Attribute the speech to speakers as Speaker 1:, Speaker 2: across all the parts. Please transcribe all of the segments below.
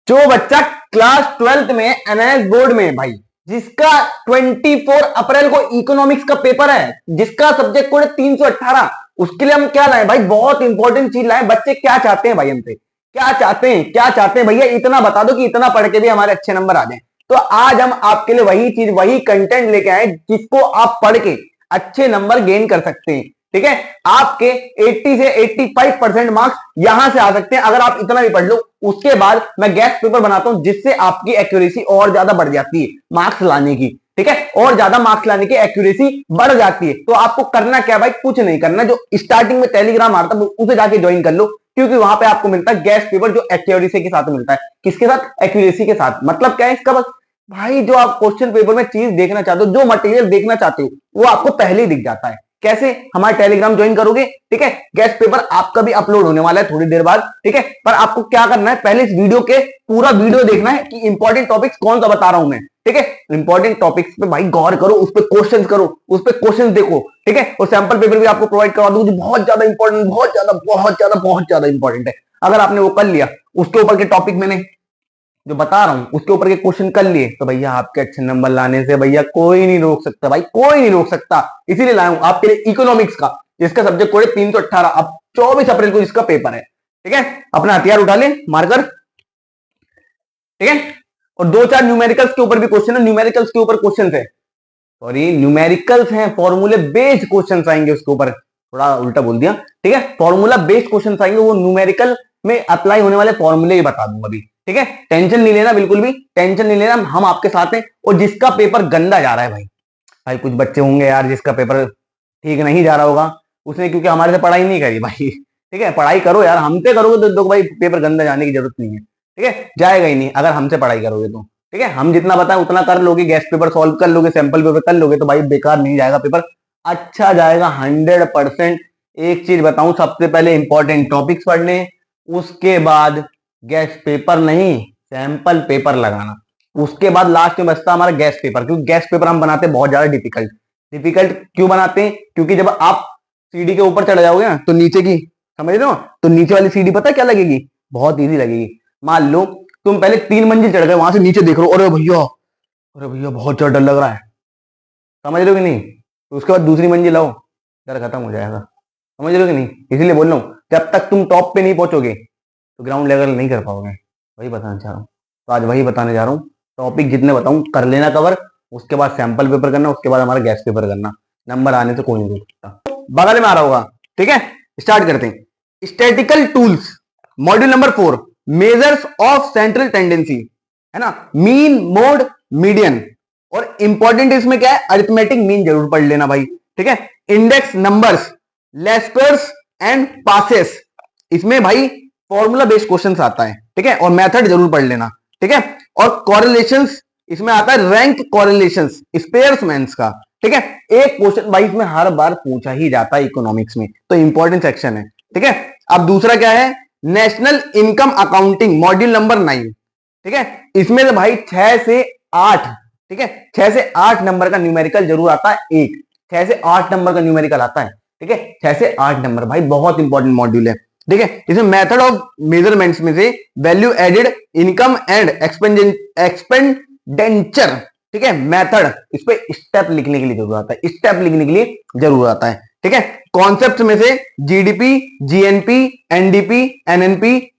Speaker 1: जो बच्चा class 12th में एनआईएस बोर्ड में भाई, जिसका 24 अप्रैल को इकोनॉमिक्स का पेपर है, जिसका सब्जेक्ट कोड है 318, उसके लिए हम क्या लाए भाई? बहुत इंपॉर्टेंट चीज लाए। बच्चे क्या चाहते हैं भाई हमसे? क्या चाहते हैं? क्या चाहते हैं भैया? इतना बता दो कि इतना पढ़ के भी हमारे अच्छे नंबर आ जाए। तो आज हम आपके लिए वही चीज, वही कंटेंट लेके आए जिसको आप पढ़ के अच्छे नंबर गेन कर सकते हैं। ठीक है, आपके 80 से 85% मार्क्स यहां से आ सकते हैं अगर आप इतना भी पढ़ लो। उसके बाद मैं गैस पेपर बनाता हूं जिससे आपकी एक्यूरेसी और ज्यादा बढ़ जाती है मार्क्स लाने की। ठीक है, और ज्यादा मार्क्स लाने की एक्यूरेसी बढ़ जाती है। तो आपको करना क्या भाई? कुछ नहीं करना। जो स्टार्टिंग में टेलीग्राम आता है उसे जाके ज्वाइन कर लो, क्योंकि वहां पे आपको मिलता है गैस पेपर जो एक्यूरेसी के साथ मिलता है। किसके साथ? एक्यूरेसी के साथ। मतलब क्या है इसका? बस भाई जो आप क्वेश्चन पेपर में चीज देखना चाहते हो, जो मटेरियल देखना चाहते हो, वो आपको पहले ही दिख जाता है। कैसे? हमारा टेलीग्राम ज्वाइन करोगे। ठीक है, गैस पेपर आपका भी अपलोड होने वाला है थोड़ी देर बाद। ठीक है, पर आपको क्या करना है? पहले इस वीडियो के पूरा वीडियो देखना है कि इंपॉर्टेंट टॉपिक्स कौन सा बता रहा हूं मैं। ठीक है, इंपॉर्टेंट टॉपिक्स पे भाई गौर करो, उस पर क्वेश्चंस करो, उस पर क्वेश्चंस देखो। ठीक है, और सैंपल पेपर भी आपको प्रोवाइड करवा दूंगी, बहुत ज्यादा इंपॉर्टेंट, बहुत ज्यादा बहुत ज्यादा बहुत ज्यादा इंपॉर्टेंट है। अगर आपने वो कर लिया, उसके ऊपर के टॉपिक मैंने जो बता रहा हूं उसके ऊपर के क्वेश्चन कर लिए, तो भैया आपके अच्छे नंबर लाने से भैया कोई नहीं रोक सकता भाई, कोई नहीं रोक सकता। इसीलिए लाया हूं आपके लिए इकोनॉमिक्स का, जिसका सब्जेक्ट कोड है 318। अब 24 अप्रैल को इसका पेपर है। ठीक है, अपना हथियार उठा ले, मार्कर। ठीक है, और दो चार न्यूमेरिकल्स के ऊपर भी क्वेश्चन है। न्यूमेरिकल्स के ऊपर क्वेश्चन है, सॉरी न्यूमेरिकल्स हैं, फॉर्मूले बेस्ड क्वेश्चन आएंगे उसके ऊपर। थोड़ा उल्टा बोल दिया। ठीक है, फॉर्मूला बेस्ड क्वेश्चन आएंगे, वो न्यूमेरिकल में अप्लाई होने वाले फॉर्मूले ही बता दूंगा अभी। ठीक है, टेंशन नहीं लेना, बिल्कुल भी टेंशन नहीं लेना, हम आपके साथ हैं। और जिसका पेपर गंदा जा रहा है भाई, भाई कुछ बच्चे होंगे यार जिसका पेपर ठीक नहीं जा रहा होगा, उसने क्योंकि हमारे से पढ़ाई नहीं करी भाई। ठीक है, पढ़ाई करो यार, हमसे करोगे तो देखो भाई पेपर गंदा जाने की जरूरत नहीं है। ठीक है, जाएगा ही नहीं अगर हमसे पढ़ाई करोगे तो। ठीक है, हम जितना बताएं उतना कर लोगे, गैस पेपर सॉल्व कर लोगे, सैंपल पेपर कर लोगे, तो भाई बेकार नहीं जाएगा पेपर, अच्छा जाएगा 100%। एक चीज बताऊं, सबसे पहले इंपॉर्टेंट टॉपिक्स पढ़ने, उसके बाद गैस पेपर नहीं, सैंपल पेपर लगाना, उसके बाद लास्ट में बचता हमारा गैस पेपर। क्योंकि गैस पेपर हम बनाते हैं बहुत ज्यादा डिफिकल्ट। डिफिकल्ट क्यों बनाते हैं? क्योंकि जब आप सीढ़ी के ऊपर चढ़ जाओगे ना, तो नीचे की, समझ रहे हो, तो नीचे वाली सीढ़ी पता है क्या लगेगी? बहुत इजी लगेगी। मान लो तुम पहले 3 मंजिल चढ़ गए, वहां से नीचे देख रहे हो, अरे भैया बहुत ज्यादा डर लग रहा है, समझ रहे हो कि नहीं? तो उसके बाद दूसरी मंजिल आओ, डर खत्म हो जाएगा। समझ रहे हो कि नहीं? इसीलिए बोल रहा हूँ, जब तक तुम टॉप पे नहीं पहुंचोगे तो ग्राउंड लेवल नहीं कर पाओगे। वही बताना चाह रहा हूँ, तो आज वही बताने जा रहा हूँ। टॉपिक जितने बताऊं कर लेना कवर, उसके बाद सैंपल पेपर करना, उसके बाद हमारा गैस पेपर करना, नंबर आने से कोई नहीं रोक सकता। बगल में आ रहा होगा। ठीक है, स्टार्ट करते हैं। Statistical tools, module number 4, measures of central tendency, है ना, मीन, मोड, मीडियन। और इंपॉर्टेंट इसमें क्या है? अरिथमेटिक मीन जरूर पढ़ लेना भाई। ठीक है, index numbers, Laspeyres and passes, इसमें भाई फॉर्मूला बेस्ड क्वेश्चन आता है। ठीक है, और मेथड जरूर पढ़ लेना। ठीक है, और कॉरिलेशंस इसमें आता है, रैंक कॉरिलेशंस स्पेयर्समैन्स का। ठीक है, एक क्वेश्चन भाई इसमें हर बार पूछा ही जाता है इकोनॉमिक्स में, तो इंपॉर्टेंट सेक्शन है। ठीक है, अब दूसरा क्या है? National income accounting, module number 9। ठीक है, इसमें तो भाई 6 से 8, ठीक है, 6 से 8 नंबर का न्यूमेरिकल जरूर आता है। 6 से 8 नंबर का न्यूमेरिकल आता है। ठीक है, 6 से 8 नंबर भाई बहुत इंपॉर्टेंट मॉड्यूल है। ठीक है, इसमें मेथड ऑफ मेजरमेंट्स में से वैल्यू एडेड इनकम एंड एक्सपेंडेंचर। ठीक है, मेथड, इस पे स्टेप लिखने के लिए जरूर आता है, स्टेप लिखने के लिए जरूर आता है। ठीक है, कॉन्सेप्ट में से जीडीपी, जीएनपी, एनडीपी, एनएनपी,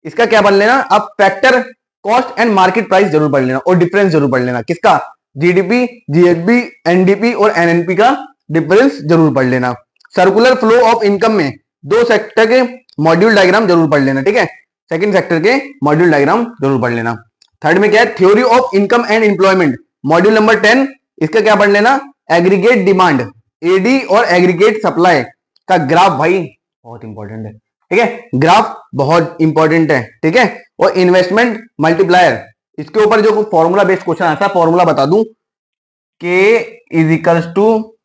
Speaker 1: इसका क्या पढ़ लेना? अब factor, cost and market price जरूर पढ़ लेना, और डिफरेंस जरूर पढ़ लेना। किसका? जीडीपी, जीएनपी, एनडीपी और एनएनपी का डिफरेंस जरूर पढ़ लेना। सर्कुलर फ्लो ऑफ इनकम में 2 सेक्टर के मॉड्यूल डायग्राम जरूर पढ़ लेना। ठीक है, सेकंड सेक्टर के मॉड्यूल डायग्राम जरूर पढ़ लेना। थर्ड में क्या है? Theory of income and employment, module number 10, इसका क्या पढ़ लेना? एग्रीगेट डिमांड, एडी और एग्रीगेट सप्लाई का ग्राफ भाई बहुत इंपॉर्टेंट है। ठीक है, ग्राफ बहुत इंपॉर्टेंट है। ठीक है, और इन्वेस्टमेंट मल्टीप्लायर, इसके ऊपर जो फॉर्मूला बेस्ड क्वेश्चन आता है, फॉर्मूला बता दूं, K is equals to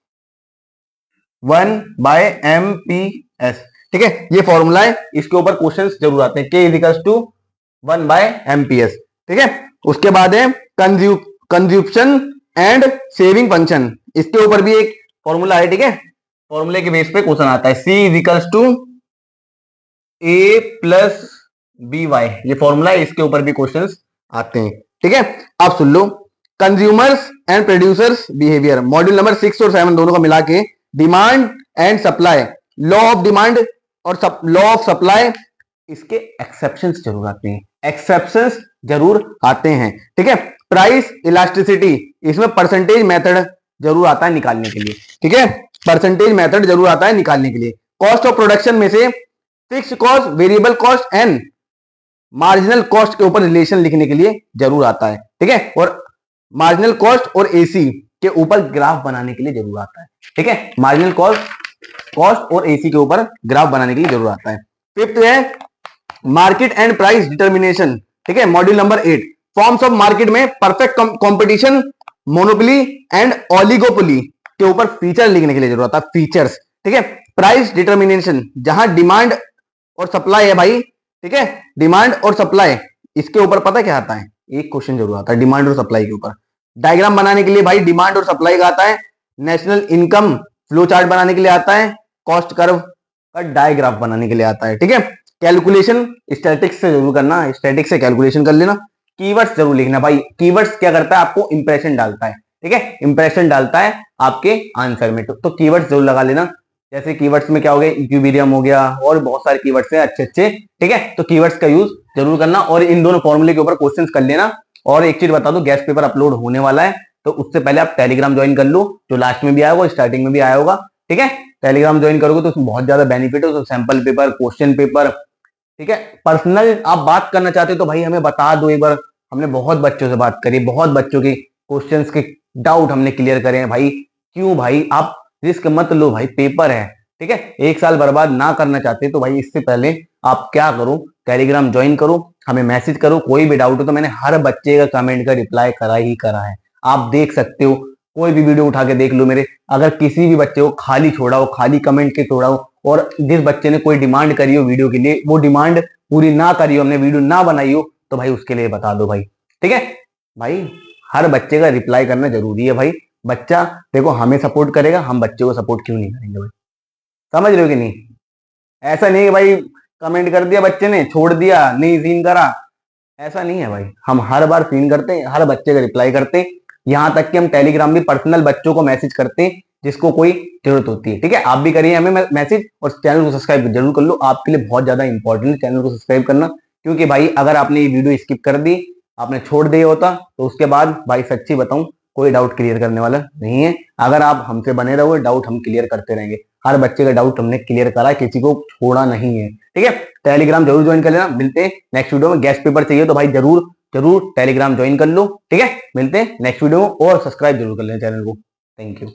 Speaker 1: 1/MPS। ठीक है, ये फॉर्मूला है, इसके ऊपर क्वेश्चंस जरूर आते हैं। K is equals to 1/MPS। ठीक है, उसके बाद है कंज्यूप्शन एंड सेविंग फंक्शन, इसके ऊपर भी एक फॉर्मूला है। ठीक है, फॉर्मूले के बेस पे क्वेश्चन आता है। C is equals to A plus B Y, ये फॉर्मूला है, इसके ऊपर भी क्वेश्चंस आते हैं। ठीक है, आप सुन लो। Consumers and producers behaviour, module number 6 और 7 दोनों का मिला के, demand and supply, law of demand और लॉ ऑफ सप्लाई, इसके एक्सेप्शंस जरूर आते हैं, एक्सेप्शंस जरूर आते हैं। ठीक है, प्राइस इलास्टिसिटी, इसमें परसेंटेज मेथड जरूर आता है निकालने के लिए। ठीक है, परसेंटेज मेथड जरूर आता है निकालने के लिए। कॉस्ट ऑफ प्रोडक्शन में से fix cost, variable cost and marginal cost के ऊपर रिलेशन लिखने के लिए जरूर आता है। ठीक है, और मार्जिनल कॉस्ट और एसी के ऊपर ग्राफ बनाने के लिए जरूर आता है। ठीक है, मार्जिनल कॉस्ट और एसी के ऊपर ग्राफ बनाने के लिए जरूर आता है। फिफ्थ है मार्केट एंड प्राइस डिटर्मिनेशन। ठीक है, module number 8, forms of market में perfect competition, monopoly and oligopoly के ऊपर फीचर लिखने के लिए जरूरत है, फीचर्स। ठीक है, प्राइस डिटर्मिनेशन, जहां डिमांड और सप्लाई है भाई। ठीक है, डिमांड और सप्लाई, इसके ऊपर पता क्या आता है, एक क्वेश्चन जरूर आता है डिमांड और सप्लाई के ऊपर। डायग्राम बनाने के लिए भाई डिमांड और सप्लाई का आता है। नेशनल इनकम फ्लो चार्ट बनाने के लिए आता है। कॉस्ट कर्व का डायग्राफ बनाने के लिए आता है। ठीक है, कैलकुलेशन स्टैटिक्स से जरूर करना, स्टैटिक्स से कैलकुलेशन कर लेना। कीवर्ड्स जरूर लिखना भाई, कीवर्ड्स क्या करता है, आपको इंप्रेशन डालता है। ठीक है, इंप्रेशन डालता है आपके आंसर में, तो कीवर्ड्स जरूर लगा लेना। जैसे कीवर्ड्स में क्या हो गया, इक्विलिब्रियम हो गया, और बहुत सारे कीवर्ड्स हैं अच्छे अच्छे। ठीक है, तो कीवर्ड्स का यूज जरूर करना, और इन दोनों फॉर्मूले के ऊपर क्वेश्चंस कर लेना। और एक चीज बता दो, गेस्ट पेपर अपलोड होने वाला है, तो उससे पहले आप टेलीग्राम ज्वाइन कर लो, जो लास्ट में भी आया होगा, स्टार्टिंग में भी आया होगा। ठीक है, टेलीग्राम ज्वाइन करोगे तो उसमें बहुत ज्यादा बेनिफिट है, तो सैंपल पेपर, क्वेश्चन पेपर। ठीक है, पर्सनल आप बात करना चाहते हो तो भाई हमें बता दो एक बार। हमने बहुत बच्चों से बात करी, बहुत बच्चों के क्वेश्चंस के डाउट हमने क्लियर करे हैं भाई। क्यों भाई, आप रिस्क मत लो भाई, पेपर है। ठीक है, एक साल बर्बाद ना करना चाहते तो भाई इससे पहले आप क्या करो, टेलीग्राम ज्वाइन करो, हमें मैसेज करो, कोई भी डाउट हो तो मैंने हर बच्चे का कमेंट का रिप्लाई करा ही करा है। आप देख सकते हो, कोई भी वीडियो उठा के देख लो मेरे, अगर किसी भी बच्चे को खाली छोड़ा हो, खाली कमेंट के छोड़ा हो, और जिस बच्चे ने कोई डिमांड करी हो वीडियो के लिए, वो डिमांड पूरी ना करी हो, हमने वीडियो ना बनाई हो, तो भाई उसके लिए बता दो भाई। ठीक है भाई, हर बच्चे का रिप्लाई करना जरूरी है भाई। बच्चा देखो हमें सपोर्ट करेगा, हम बच्चे को सपोर्ट क्यों नहीं करेंगे भाई, समझ रहे हो कि नहीं। ऐसा नहीं है भाई कमेंट कर दिया बच्चे ने, छोड़ दिया, नहीं सीन करा, ऐसा नहीं है भाई। हम हर बार सीन करते हैं, हर बच्चे का रिप्लाई करते हैं, यहां तक कि हम टेलीग्राम भी पर्सनल बच्चों को मैसेज करते हैं जिसको कोई जरूरत होती है। ठीक है, आप भी करिए हमें मैसेज, और चैनल को सब्सक्राइब जरूर कर लो, आपके लिए बहुत ज्यादा इंपॉर्टेंट है चैनल को सब्सक्राइब करना। क्योंकि भाई अगर आपने ये वीडियो स्किप कर दी, आपने छोड़ दिया होता, तो उसके बाद भाई सच्ची बताऊं कोई डाउट क्लियर करने वाला नहीं है। अगर आप हमसे बने रहोगे, डाउट हम क्लियर करते रहेंगे, हर बच्चे का डाउट हमने क्लियर करा, किसी को छोड़ा नहीं है। ठीक है, टेलीग्राम जरूर ज्वाइन कर लेना। मिलते हैं नेक्स्ट वीडियो में। गेस्ट पेपर चाहिए तो भाई जरूर जरूर टेलीग्राम ज्वाइन कर लो। ठीक है, मिलते हैं नेक्स्ट वीडियो में, और सब्सक्राइब जरूर कर लेना चैनल को। Thank you.